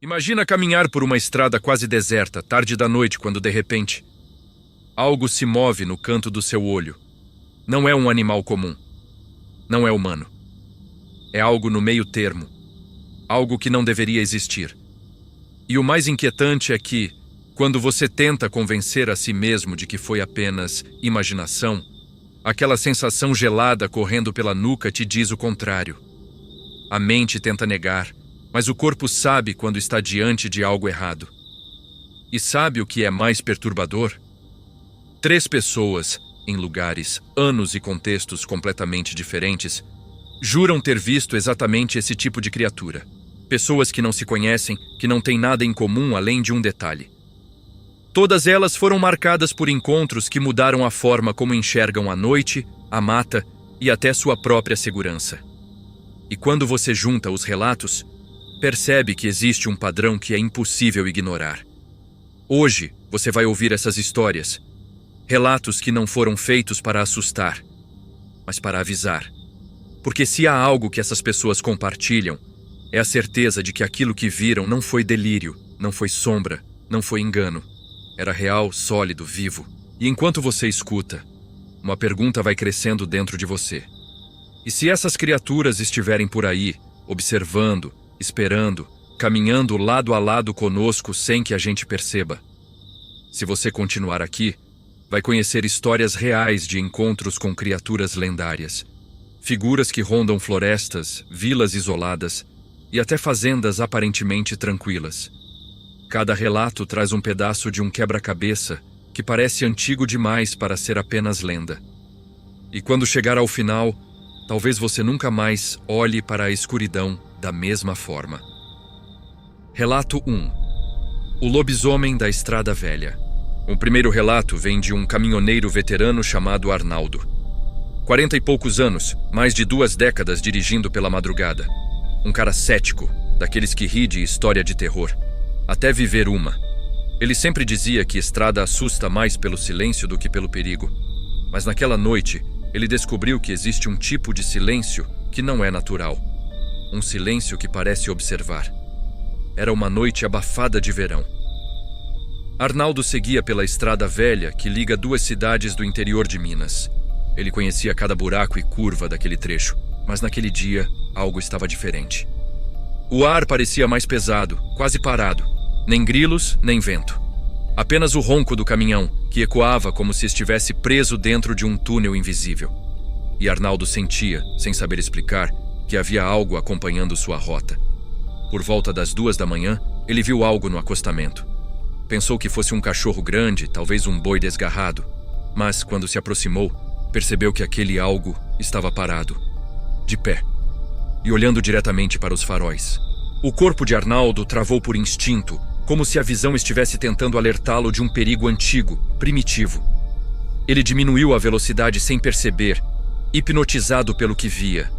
Imagina caminhar por uma estrada quase deserta, tarde da noite, quando de repente algo se move no canto do seu olho. Não é um animal comum. Não é humano. É algo no meio termo. Algo que não deveria existir. E o mais inquietante é que, quando você tenta convencer a si mesmo de que foi apenas imaginação, aquela sensação gelada correndo pela nuca te diz o contrário. A mente tenta negar, mas o corpo sabe quando está diante de algo errado. E sabe o que é mais perturbador? 3 pessoas, em lugares, anos e contextos completamente diferentes, juram ter visto exatamente esse tipo de criatura. Pessoas que não se conhecem, que não têm nada em comum além de um detalhe. Todas elas foram marcadas por encontros que mudaram a forma como enxergam a noite, a mata e até sua própria segurança. E quando você junta os relatos, percebe que existe um padrão que é impossível ignorar. Hoje, você vai ouvir essas histórias. Relatos que não foram feitos para assustar, mas para avisar. Porque se há algo que essas pessoas compartilham, é a certeza de que aquilo que viram não foi delírio, não foi sombra, não foi engano. Era real, sólido, vivo. E enquanto você escuta, uma pergunta vai crescendo dentro de você. E se essas criaturas estiverem por aí, observando, esperando, caminhando lado a lado conosco sem que a gente perceba? Se você continuar aqui, vai conhecer histórias reais de encontros com criaturas lendárias. Figuras que rondam florestas, vilas isoladas e até fazendas aparentemente tranquilas. Cada relato traz um pedaço de um quebra-cabeça que parece antigo demais para ser apenas lenda. E quando chegar ao final, talvez você nunca mais olhe para a escuridão da mesma forma. Relato 1. O lobisomem da Estrada Velha. O primeiro relato vem de um caminhoneiro veterano chamado Arnaldo. 40 e poucos anos, mais de 2 décadas dirigindo pela madrugada. Um cara cético, daqueles que ri de história de terror. Até viver uma. Ele sempre dizia que estrada assusta mais pelo silêncio do que pelo perigo. Mas naquela noite, ele descobriu que existe um tipo de silêncio que não é natural. Um silêncio que parece observar. Era uma noite abafada de verão. Arnaldo seguia pela estrada velha que liga 2 cidades do interior de Minas. Ele conhecia cada buraco e curva daquele trecho, mas naquele dia algo estava diferente. O ar parecia mais pesado, quase parado. Nem grilos, nem vento. Apenas o ronco do caminhão, que ecoava como se estivesse preso dentro de um túnel invisível. E Arnaldo sentia, sem saber explicar, que havia algo acompanhando sua rota. Por volta das 2 da manhã, ele viu algo no acostamento. Pensou que fosse um cachorro grande, talvez um boi desgarrado. Mas, quando se aproximou, percebeu que aquele algo estava parado, de pé, e olhando diretamente para os faróis. O corpo de Arnaldo travou por instinto, como se a visão estivesse tentando alertá-lo de um perigo antigo, primitivo. Ele diminuiu a velocidade sem perceber, hipnotizado pelo que via.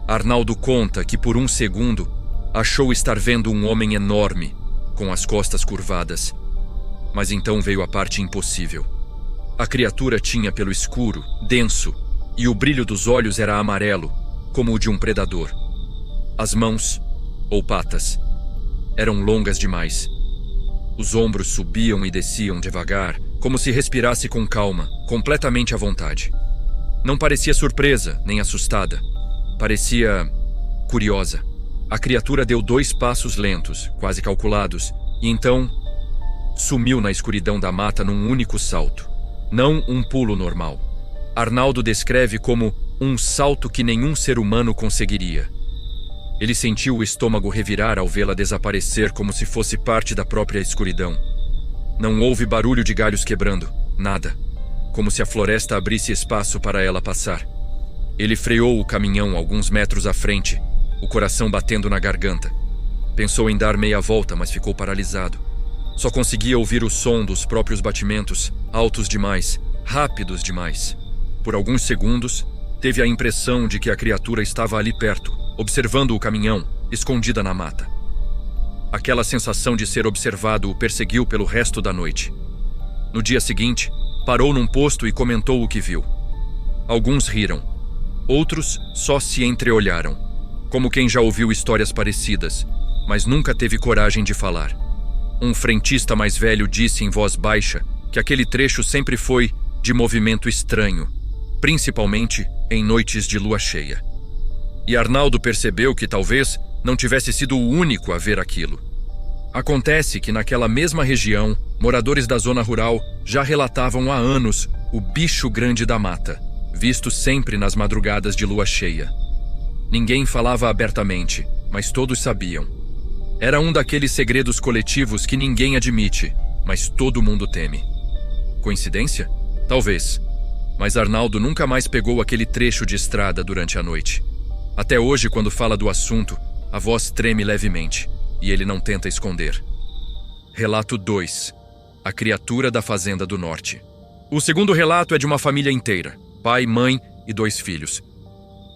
Arnaldo conta que por um segundo achou estar vendo um homem enorme, com as costas curvadas. Mas então veio a parte impossível. A criatura tinha pelo escuro, denso, e o brilho dos olhos era amarelo, como o de um predador. As mãos, ou patas, eram longas demais. Os ombros subiam e desciam devagar, como se respirasse com calma, completamente à vontade. Não parecia surpresa, nem assustada. Parecia curiosa. A criatura deu 2 passos lentos, quase calculados, e então sumiu na escuridão da mata num único salto. Não um pulo normal. Arnaldo descreve como um salto que nenhum ser humano conseguiria. Ele sentiu o estômago revirar ao vê-la desaparecer como se fosse parte da própria escuridão. Não houve barulho de galhos quebrando, nada. Como se a floresta abrisse espaço para ela passar. Ele freou o caminhão alguns metros à frente, o coração batendo na garganta. Pensou em dar meia volta, mas ficou paralisado. Só conseguia ouvir o som dos próprios batimentos, altos demais, rápidos demais. Por alguns segundos, teve a impressão de que a criatura estava ali perto, observando o caminhão, escondida na mata. Aquela sensação de ser observado o perseguiu pelo resto da noite. No dia seguinte, parou num posto e comentou o que viu. Alguns riram. Outros só se entreolharam, como quem já ouviu histórias parecidas, mas nunca teve coragem de falar. Um frentista mais velho disse em voz baixa que aquele trecho sempre foi de movimento estranho, principalmente em noites de lua cheia. E Arnaldo percebeu que talvez não tivesse sido o único a ver aquilo. Acontece que naquela mesma região, moradores da zona rural já relatavam há anos o bicho grande da mata, visto sempre nas madrugadas de lua cheia. Ninguém falava abertamente, mas todos sabiam. Era um daqueles segredos coletivos que ninguém admite, mas todo mundo teme. Coincidência? Talvez. Mas Arnaldo nunca mais pegou aquele trecho de estrada durante a noite. Até hoje, quando fala do assunto, a voz treme levemente, e ele não tenta esconder. Relato 2. A criatura da fazenda do norte. O segundo relato é de uma família inteira, pai, mãe e 2 filhos,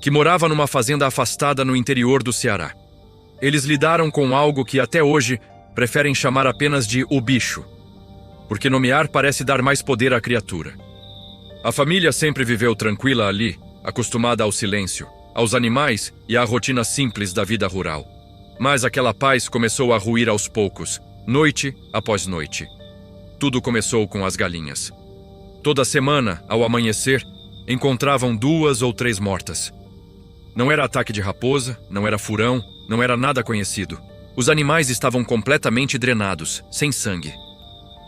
que morava numa fazenda afastada no interior do Ceará. Eles lidaram com algo que até hoje preferem chamar apenas de o bicho, porque nomear parece dar mais poder à criatura. A família sempre viveu tranquila ali, acostumada ao silêncio, aos animais e à rotina simples da vida rural. Mas aquela paz começou a ruir aos poucos, noite após noite. Tudo começou com as galinhas. Toda semana, ao amanhecer, encontravam 2 ou 3 mortas. Não era ataque de raposa, não era furão, não era nada conhecido. Os animais estavam completamente drenados, sem sangue.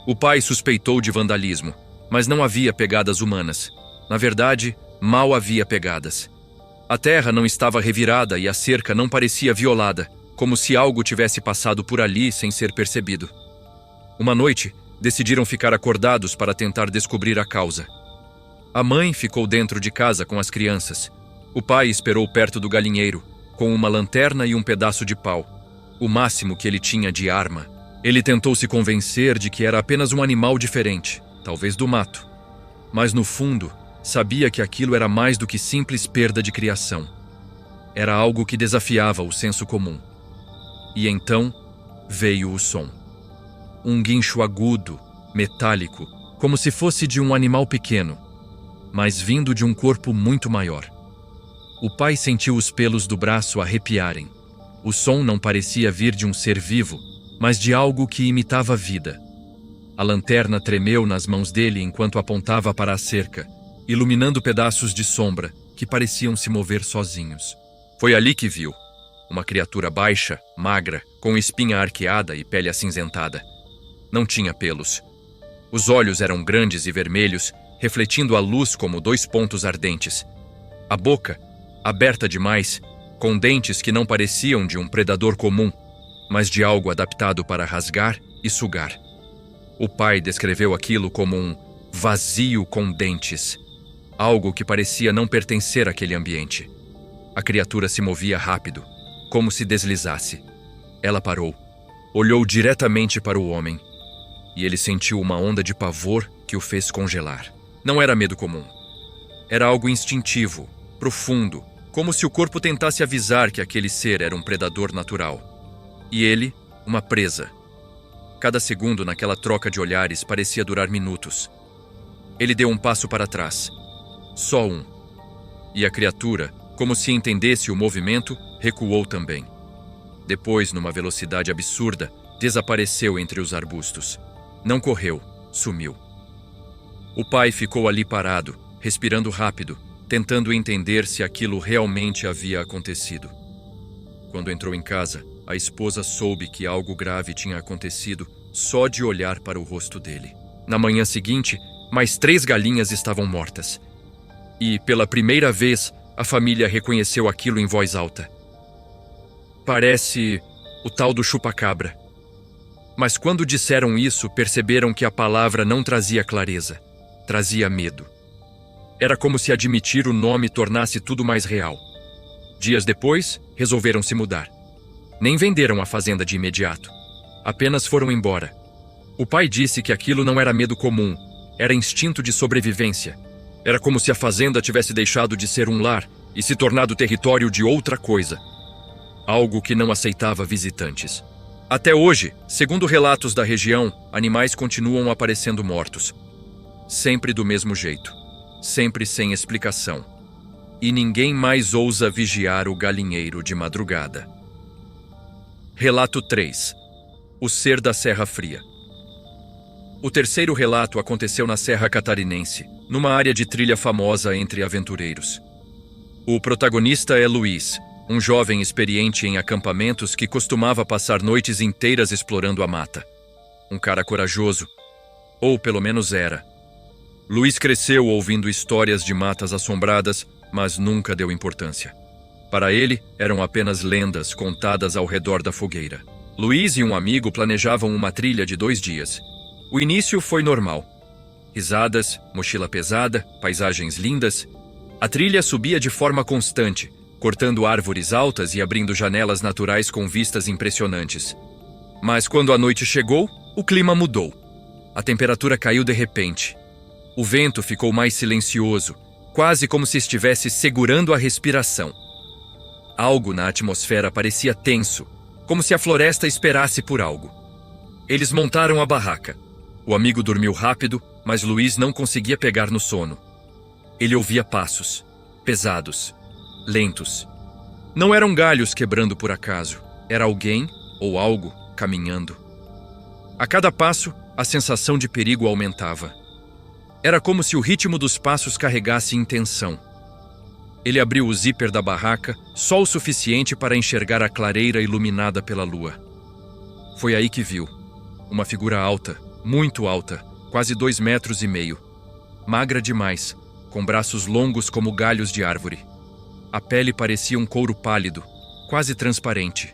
O pai suspeitou de vandalismo, mas não havia pegadas humanas. Na verdade, mal havia pegadas. A terra não estava revirada e a cerca não parecia violada, como se algo tivesse passado por ali sem ser percebido. Uma noite, decidiram ficar acordados para tentar descobrir a causa. A mãe ficou dentro de casa com as crianças. O pai esperou perto do galinheiro, com uma lanterna e um pedaço de pau, o máximo que ele tinha de arma. Ele tentou se convencer de que era apenas um animal diferente, talvez do mato. Mas no fundo, sabia que aquilo era mais do que simples perda de criação. Era algo que desafiava o senso comum. E então veio o som. Um guincho agudo, metálico, como se fosse de um animal pequeno, mas vindo de um corpo muito maior. O pai sentiu os pelos do braço arrepiarem. O som não parecia vir de um ser vivo, mas de algo que imitava vida. A lanterna tremeu nas mãos dele enquanto apontava para a cerca, iluminando pedaços de sombra que pareciam se mover sozinhos. Foi ali que viu uma criatura baixa, magra, com espinha arqueada e pele acinzentada. Não tinha pelos. Os olhos eram grandes e vermelhos, refletindo a luz como 2 pontos ardentes. A boca, aberta demais, com dentes que não pareciam de um predador comum, mas de algo adaptado para rasgar e sugar. O pai descreveu aquilo como um vazio com dentes, algo que parecia não pertencer àquele ambiente. A criatura se movia rápido, como se deslizasse. Ela parou, olhou diretamente para o homem, e ele sentiu uma onda de pavor que o fez congelar. Não era medo comum. Era algo instintivo, profundo, como se o corpo tentasse avisar que aquele ser era um predador natural. E ele, uma presa. Cada segundo naquela troca de olhares parecia durar minutos. Ele deu um passo para trás. Só um. E a criatura, como se entendesse o movimento, recuou também. Depois, numa velocidade absurda, desapareceu entre os arbustos. Não correu, sumiu. O pai ficou ali parado, respirando rápido, tentando entender se aquilo realmente havia acontecido. Quando entrou em casa, a esposa soube que algo grave tinha acontecido só de olhar para o rosto dele. Na manhã seguinte, mais 3 galinhas estavam mortas. E, pela primeira vez, a família reconheceu aquilo em voz alta. Parece o tal do chupa-cabra. Mas quando disseram isso, perceberam que a palavra não trazia clareza, trazia medo. Era como se admitir o nome tornasse tudo mais real. Dias depois, resolveram se mudar. Nem venderam a fazenda de imediato. Apenas foram embora. O pai disse que aquilo não era medo comum, era instinto de sobrevivência. Era como se a fazenda tivesse deixado de ser um lar e se tornado território de outra coisa. Algo que não aceitava visitantes. Até hoje, segundo relatos da região, animais continuam aparecendo mortos. Sempre do mesmo jeito. Sempre sem explicação. E ninguém mais ousa vigiar o galinheiro de madrugada. Relato 3. O Ser da Serra Fria. O terceiro relato aconteceu na Serra Catarinense, numa área de trilha famosa entre aventureiros. O protagonista é Luiz, um jovem experiente em acampamentos que costumava passar noites inteiras explorando a mata. Um cara corajoso, ou pelo menos era. Luiz cresceu ouvindo histórias de matas assombradas, mas nunca deu importância. Para ele, eram apenas lendas contadas ao redor da fogueira. Luiz e um amigo planejavam uma trilha de 2 dias. O início foi normal. Risadas, mochila pesada, paisagens lindas. A trilha subia de forma constante, cortando árvores altas e abrindo janelas naturais com vistas impressionantes. Mas quando a noite chegou, o clima mudou. A temperatura caiu de repente. O vento ficou mais silencioso, quase como se estivesse segurando a respiração. Algo na atmosfera parecia tenso, como se a floresta esperasse por algo. Eles montaram a barraca. O amigo dormiu rápido, mas Luiz não conseguia pegar no sono. Ele ouvia passos, pesados, lentos. Não eram galhos quebrando por acaso, era alguém ou algo caminhando. A cada passo, a sensação de perigo aumentava. Era como se o ritmo dos passos carregasse intenção. Ele abriu o zíper da barraca, só o suficiente para enxergar a clareira iluminada pela lua. Foi aí que viu uma figura alta, muito alta, quase 2,5 metros. Magra demais, com braços longos como galhos de árvore. A pele parecia um couro pálido, quase transparente.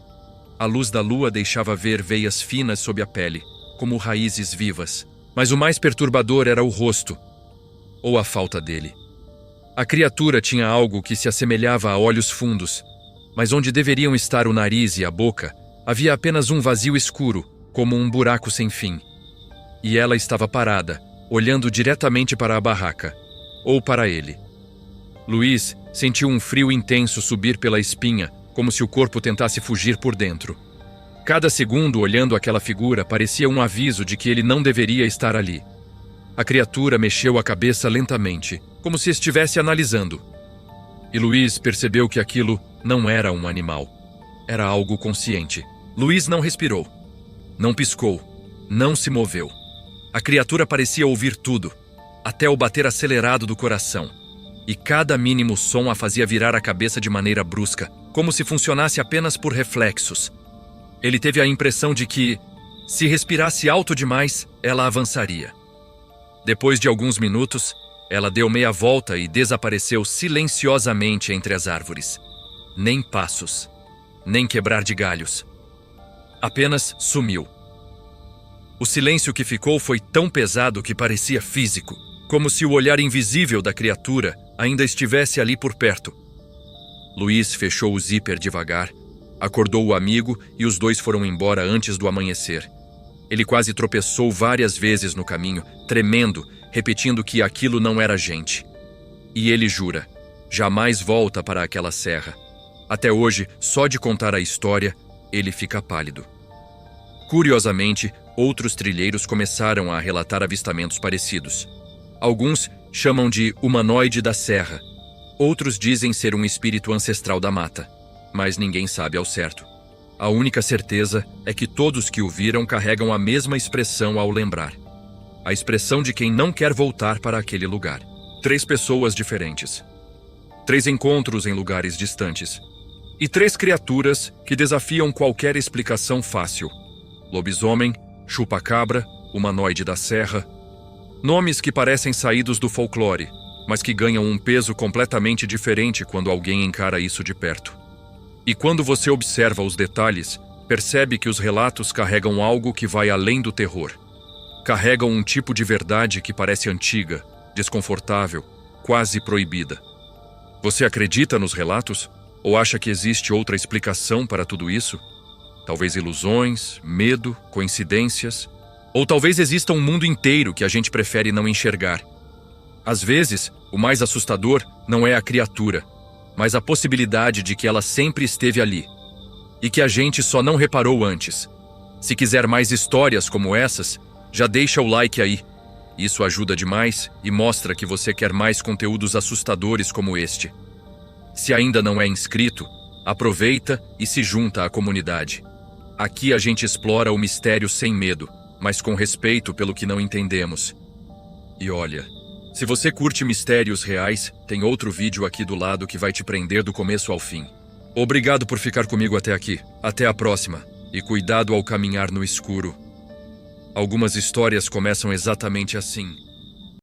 A luz da lua deixava ver veias finas sob a pele, como raízes vivas. Mas o mais perturbador era o rosto, ou a falta dele. A criatura tinha algo que se assemelhava a olhos fundos, mas onde deveriam estar o nariz e a boca, havia apenas um vazio escuro, como um buraco sem fim. E ela estava parada, olhando diretamente para a barraca, ou para ele. Luiz sentiu um frio intenso subir pela espinha, como se o corpo tentasse fugir por dentro. Cada segundo olhando aquela figura parecia um aviso de que ele não deveria estar ali. A criatura mexeu a cabeça lentamente, como se estivesse analisando. E Luiz percebeu que aquilo não era um animal. Era algo consciente. Luiz não respirou, não piscou, não se moveu. A criatura parecia ouvir tudo, até o bater acelerado do coração. E cada mínimo som a fazia virar a cabeça de maneira brusca, como se funcionasse apenas por reflexos. Ele teve a impressão de que, se respirasse alto demais, ela avançaria. Depois de alguns minutos, ela deu meia volta e desapareceu silenciosamente entre as árvores. Nem passos, nem quebrar de galhos. Apenas sumiu. O silêncio que ficou foi tão pesado que parecia físico, como se o olhar invisível da criatura ainda estivesse ali por perto. Luiz fechou o zíper devagar, acordou o amigo e os dois foram embora antes do amanhecer. Ele quase tropeçou várias vezes no caminho, tremendo, repetindo que aquilo não era gente. E ele jura, jamais volta para aquela serra. Até hoje, só de contar a história, ele fica pálido. Curiosamente, outros trilheiros começaram a relatar avistamentos parecidos. Alguns chamam de humanoide da serra. Outros dizem ser um espírito ancestral da mata. Mas ninguém sabe ao certo. A única certeza é que todos que o viram carregam a mesma expressão ao lembrar. A expressão de quem não quer voltar para aquele lugar. 3 pessoas diferentes. 3 encontros em lugares distantes. E 3 criaturas que desafiam qualquer explicação fácil. Lobisomem, chupa-cabra, humanoide da serra. Nomes que parecem saídos do folclore, mas que ganham um peso completamente diferente quando alguém encara isso de perto. E quando você observa os detalhes, percebe que os relatos carregam algo que vai além do terror. Carregam um tipo de verdade que parece antiga, desconfortável, quase proibida. Você acredita nos relatos? Ou acha que existe outra explicação para tudo isso? Talvez ilusões, medo, coincidências? Ou talvez exista um mundo inteiro que a gente prefere não enxergar. Às vezes, o mais assustador não é a criatura, mas a possibilidade de que ela sempre esteve ali e que a gente só não reparou antes. Se quiser mais histórias como essas, já deixa o like aí. Isso ajuda demais e mostra que você quer mais conteúdos assustadores como este. Se ainda não é inscrito, aproveita e se junta à comunidade. Aqui a gente explora o mistério sem medo, mas com respeito pelo que não entendemos. E olha, se você curte mistérios reais, tem outro vídeo aqui do lado que vai te prender do começo ao fim. Obrigado por ficar comigo até aqui. Até a próxima. E cuidado ao caminhar no escuro. Algumas histórias começam exatamente assim.